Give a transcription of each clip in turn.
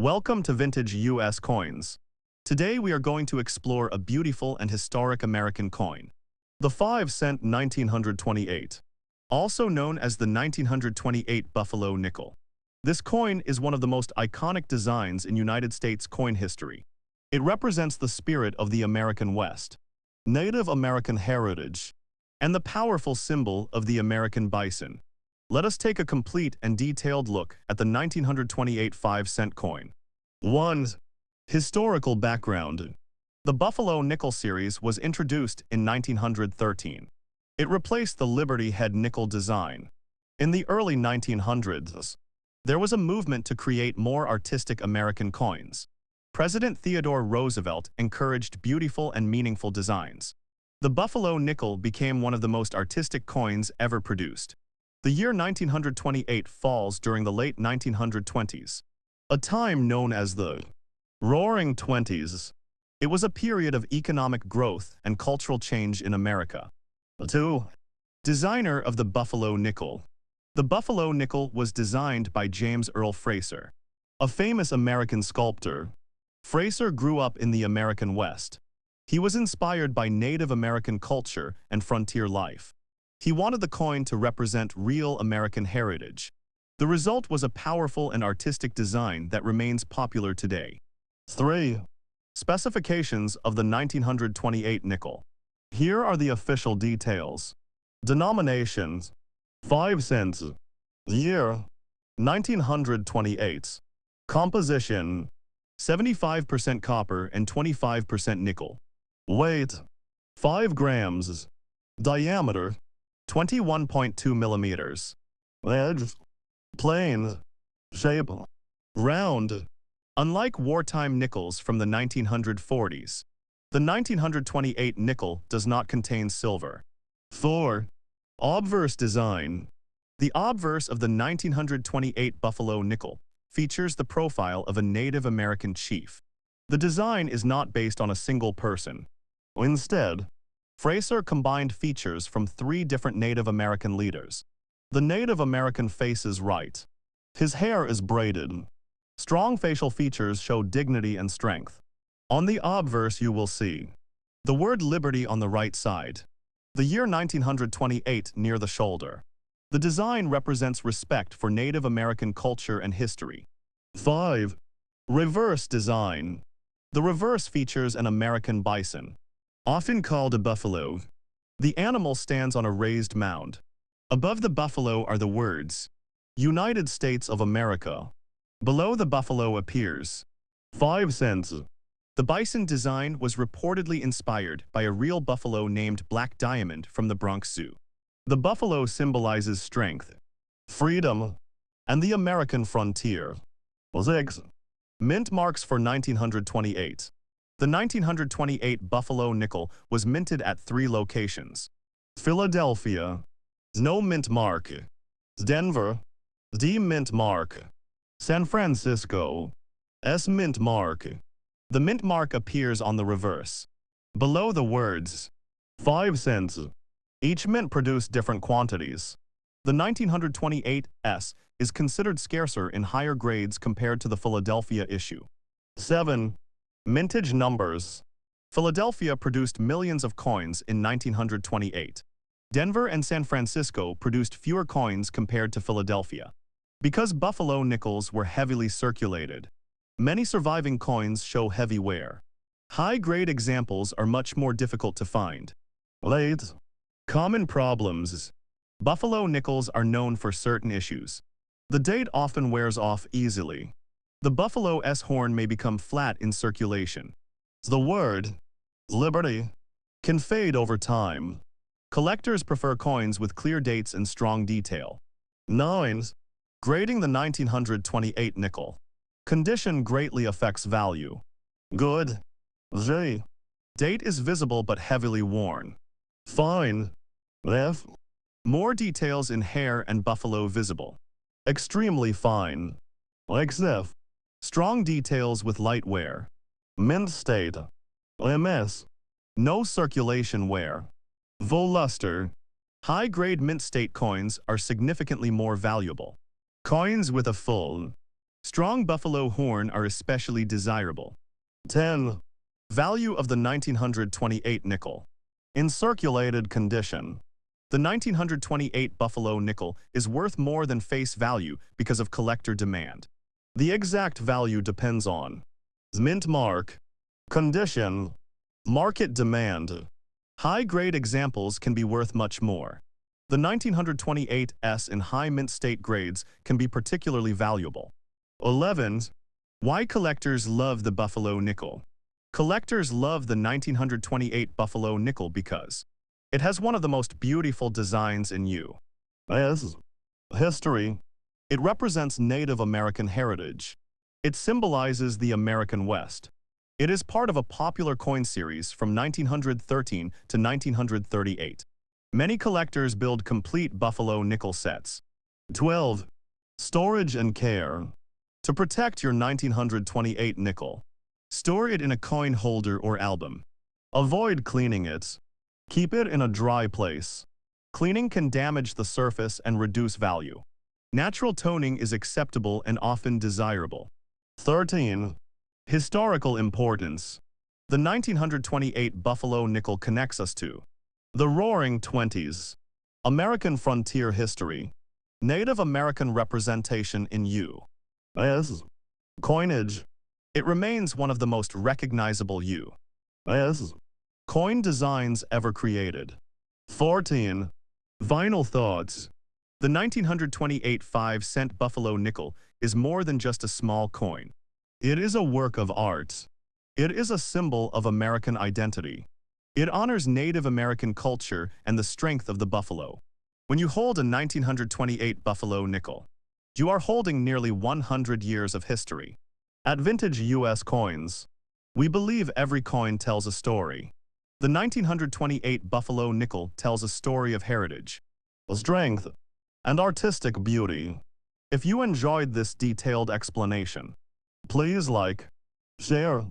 Welcome to Vintage US Coins. Today we are going to explore a beautiful and historic American coin, the 5-cent 1928, also known as the 1928 Buffalo nickel. This coin is one of the most iconic designs in United States coin history. It represents the spirit of the American West, Native American heritage, and the powerful symbol of the American bison. Let us take a complete and detailed look at the 1928 5-cent coin. 1. Historical background. The Buffalo nickel series was introduced in 1913. It replaced the Liberty head nickel design. In the early 1900s, there was a movement to create more artistic American coins. President Theodore Roosevelt encouraged beautiful and meaningful designs. The Buffalo nickel became one of the most artistic coins ever produced. The year 1928 falls during the late 1920s, a time known as the Roaring Twenties. It was a period of economic growth and cultural change in America. 2. Designer of the Buffalo nickel. The Buffalo nickel was designed by James Earl Fraser, a famous American sculptor. Fraser grew up in the American West. He was inspired by Native American culture and frontier life. He wanted the coin to represent real American heritage. The result was a powerful and artistic design that remains popular today. 3. Specifications of the 1928 nickel. Here are the official details. Denominations: 5 cents. Year: 1928. Composition: 75% copper and 25% nickel. Weight: 5 grams. Diameter: 21.2 millimeters. Edge: plain. Shape: round. Unlike wartime nickels from the 1940s, the 1928 nickel does not contain silver. 4. Obverse design. The obverse of the 1928 Buffalo nickel features the profile of a Native American chief. The design is not based on a single person. Instead, Fraser combined features from 3 different Native American leaders. The Native American face is right. His hair is braided. Strong facial features show dignity and strength. On the obverse you will see the word Liberty on the right side, the year 1928 near the shoulder. The design represents respect for Native American culture and history. 5. Reverse design. The reverse features an American bison, often called a buffalo. The animal stands on a raised mound. Above the buffalo are the words, United States of America. Below the buffalo appears 5 cents. The bison design was reportedly inspired by a real buffalo named Black Diamond from the Bronx Zoo. The buffalo symbolizes strength, freedom, and the American frontier. 6. Mint marks for 1928. The 1928 Buffalo nickel was minted at 3 locations. Philadelphia, no mint mark. Denver, D mint mark. San Francisco, S mint mark. The mint mark appears on the reverse, below the words 5 cents. Each mint produced different quantities. The 1928 S is considered scarcer in higher grades compared to the Philadelphia issue. 7. Mintage numbers. Philadelphia produced millions of coins in 1928. Denver and San Francisco produced fewer coins compared to Philadelphia. Because Buffalo nickels were heavily circulated, many surviving coins show heavy wear. High-grade examples are much more difficult to find. 8. Common problems. Buffalo nickels are known for certain issues. The date often wears off easily. The Buffalo S horn may become flat in circulation. The word Liberty can fade over time. Collectors prefer coins with clear dates and strong detail. 9. Grading the 1928 nickel. Condition greatly affects value. Good. J. Date is visible but heavily worn. Fine. F. More details in hair and buffalo visible. Extremely fine. XF. Strong details with light wear. Mint state. MS. No circulation wear. Voluster. High-grade mint state coins are significantly more valuable. Coins with a full Strong buffalo horn are especially desirable. 10. Value of the 1928 nickel. In circulated condition, the 1928 buffalo nickel is worth more than face value because of collector demand. The exact value depends on mint mark, condition, market demand. High-grade examples can be worth much more. The 1928s in high mint state grades can be particularly valuable. 11. Why collectors love the buffalo nickel. Collectors love the 1928 buffalo nickel because it has one of the most beautiful designs in U.S. history. It represents Native American heritage. It symbolizes the American West. It is part of a popular coin series from 1913 to 1938. Many collectors build complete buffalo nickel sets. 12. Storage and care. To protect your 1928 nickel, store it in a coin holder or album. Avoid cleaning it. Keep it in a dry place. Cleaning can damage the surface and reduce value. Natural toning is acceptable and often desirable. 13. Historical importance. The 1928 buffalo nickel connects us to the Roaring Twenties, American frontier history, Native American representation in U.S. coinage. It remains one of the most recognizable U.S. coin designs ever created. 14. Vinyl thoughts. The 1928 5-cent buffalo nickel is more than just a small coin. It is a work of art. It is a symbol of American identity. It honors Native American culture and the strength of the buffalo. When you hold a 1928 buffalo nickel, you are holding nearly 100 years of history. At Vintage U.S. Coins, we believe every coin tells a story. The 1928 buffalo nickel tells a story of heritage, strength, and artistic beauty. If you enjoyed this detailed explanation, please like, share,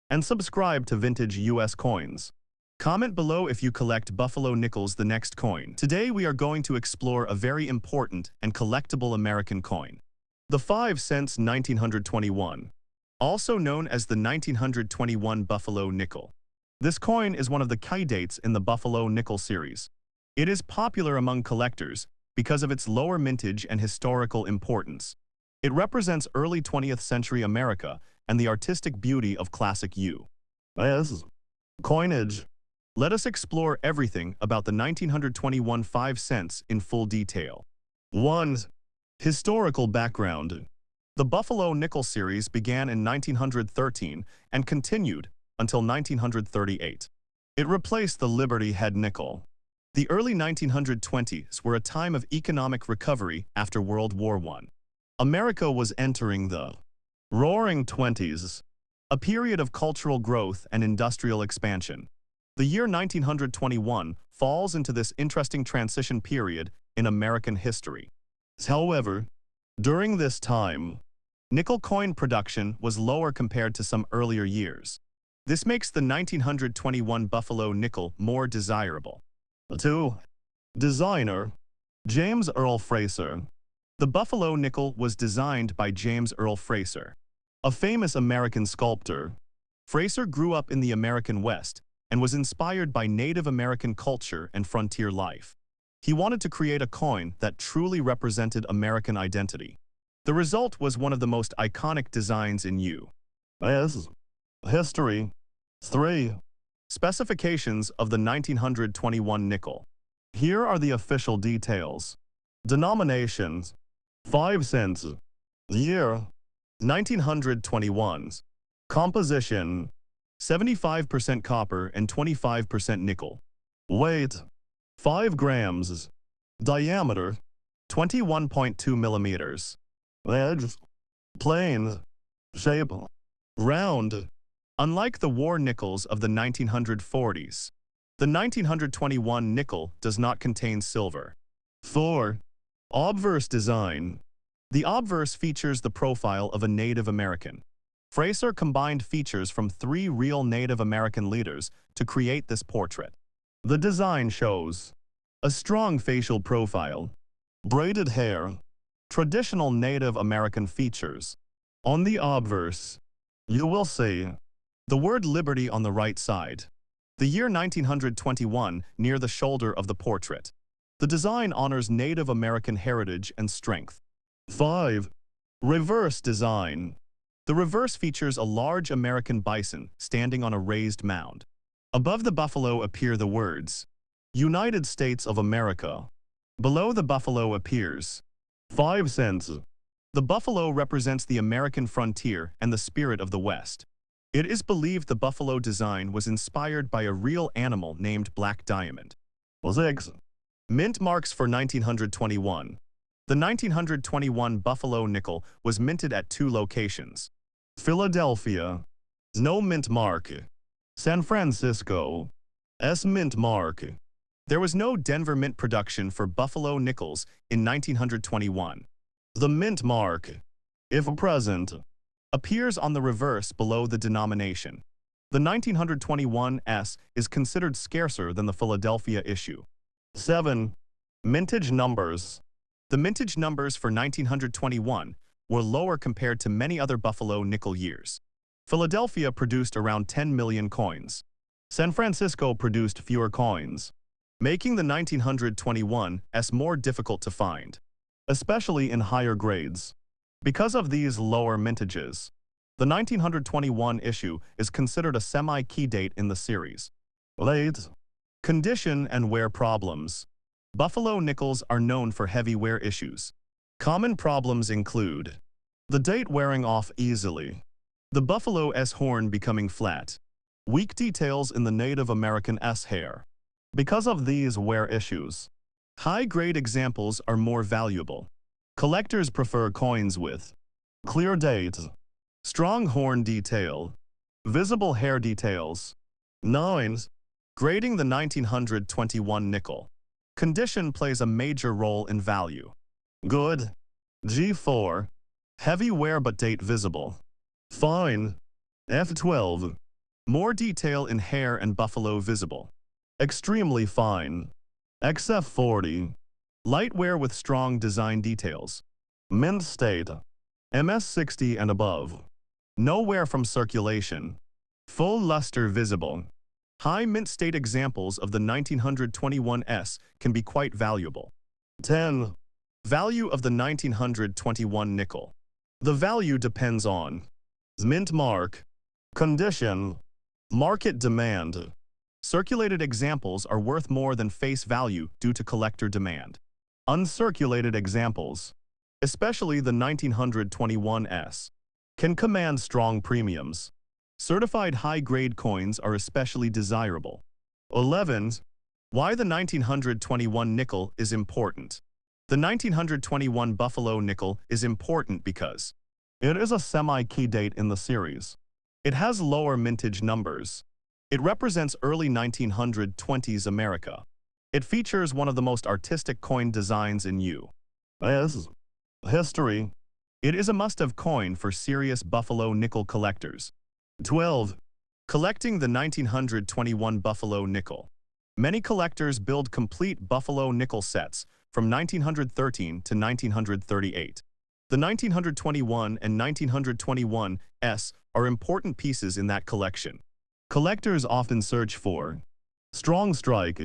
and subscribe to Vintage U.S. Coins. Comment below if you collect buffalo nickels the next coin. Today we are going to explore a very important and collectible American coin. The 5 cents 1921, also known as the 1921 buffalo nickel. This coin is one of the key dates in the buffalo nickel series. It is popular among collectors because of its lower mintage and historical importance. It represents early 20th century America and the artistic beauty of classic U.S. coinage. Let us explore everything about the 1921 5 cents in full detail. 1. Historical background. The Buffalo Nickel series began in 1913 and continued until 1938. It replaced the Liberty Head nickel. The early 1920s were a time of economic recovery after World War I. America was entering the Roaring Twenties, a period of cultural growth and industrial expansion. The year 1921 falls into this interesting transition period in American history. However, during this time, nickel coin production was lower compared to some earlier years. This makes the 1921 Buffalo nickel more desirable. 2. Designer. James Earl Fraser. The Buffalo nickel was designed by James Earl Fraser, a famous American sculptor. Fraser grew up in the American West and was inspired by Native American culture and frontier life. He wanted to create a coin that truly represented American identity. The result was one of the most iconic designs in U.S. history. 3. Specifications of the 1921 nickel. Here are the official details. Denominations: 5 cents. Year: 1921. Composition: 75% copper and 25% nickel. Weight: 5 grams. Diameter: 21.2 millimeters. Edge: plain. Shape: round. Unlike the war nickels of the 1940s, the 1921 nickel does not contain silver. 4. Obverse design. The obverse features the profile of a Native American. Fraser combined features from 3 real Native American leaders to create this portrait. The design shows a strong facial profile, braided hair, traditional Native American features, On the obverse, you will see the word liberty on the right side. The year 1921 near the shoulder of the portrait. The design honors Native American heritage and strength. 5. Reverse design. The reverse features a large American bison standing on a raised mound. Above the buffalo appear the words, United States of America. Below the buffalo appears 5 cents. The buffalo represents the American frontier and the spirit of the West. It is believed the buffalo design was inspired by a real animal named Black Diamond. 6. Mint marks for 1921. The 1921 Buffalo nickel was minted at 2 locations. Philadelphia, no mint mark. San Francisco, S mint mark. There was no Denver mint production for Buffalo nickels in 1921. The mint mark, if present, appears on the reverse below the denomination. The 1921 S is considered scarcer than the Philadelphia issue. 7. Mintage numbers. The mintage numbers for 1921 were lower compared to many other Buffalo nickel years. Philadelphia produced around 10 million coins. San Francisco produced fewer coins, making the 1921 S more difficult to find, especially in higher grades. Because of these lower mintages, the 1921 issue is considered a semi-key date in the series. 8. Condition and wear problems. Buffalo nickels are known for heavy wear issues. Common problems include the date wearing off easily, the Buffalo S horn becoming flat, weak details in the Native American S hair. Because of these wear issues, high-grade examples are more valuable. Collectors prefer coins with clear date, strong horn detail, visible hair details. 9. Grading the 1921 nickel. Condition plays a major role in value. Good, G4. Heavy wear but date visible. Fine, F12. More detail in hair and buffalo visible. Extremely fine, XF40. Light wear with strong design details. Mint state, MS60 and above. No wear from circulation. Full luster visible. High mint state examples of the 1921 S can be quite valuable. 10. Value of the 1921 nickel. The value depends on mint mark, condition, market demand. Circulated examples are worth more than face value due to collector demand. Uncirculated examples, especially the 1921 S, can command strong premiums. Certified high-grade coins are especially desirable. 11. Why the 1921 nickel is important. The 1921 Buffalo nickel is important because it is a semi-key date in the series. It has lower mintage numbers. It represents early 1920s America. It features one of the most artistic coin designs in U.S. history. It is a must-have coin for serious Buffalo nickel collectors. 12. Collecting the 1921 Buffalo nickel. Many collectors build complete Buffalo nickel sets from 1913 to 1938. The 1921 and 1921 S are important pieces in that collection. Collectors often search for strong strike,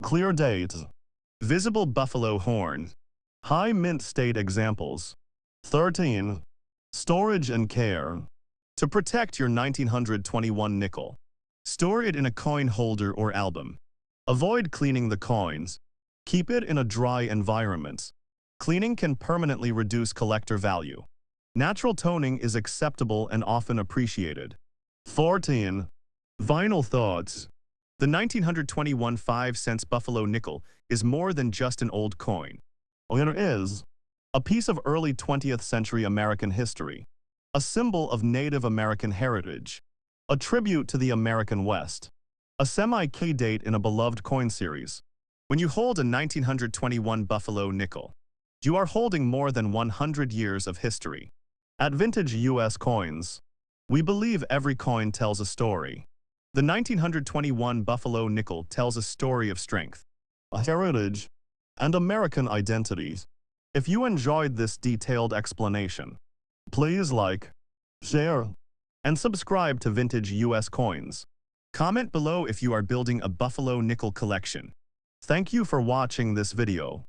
clear date, visible buffalo horn, high mint state examples. 13. Storage and care. To protect your 1921 nickel, store it in a coin holder or album. Avoid cleaning the coins. Keep it in a dry environment. Cleaning can permanently reduce collector value. Natural toning is acceptable and often appreciated. 14. Vinyl thoughts. The 1921 5-cent Buffalo nickel is more than just an old coin. It is a piece of early 20th century American history, a symbol of Native American heritage, a tribute to the American West, a semi-key date in a beloved coin series. When you hold a 1921 Buffalo nickel, you are holding more than 100 years of history. At Vintage U.S. Coins, we believe every coin tells a story. The 1921 Buffalo nickel tells a story of strength, heritage, and American identity. If you enjoyed this detailed explanation, Please like, share, and subscribe to Vintage US Coins. Comment below if you are building a Buffalo nickel collection. Thank you for watching this video.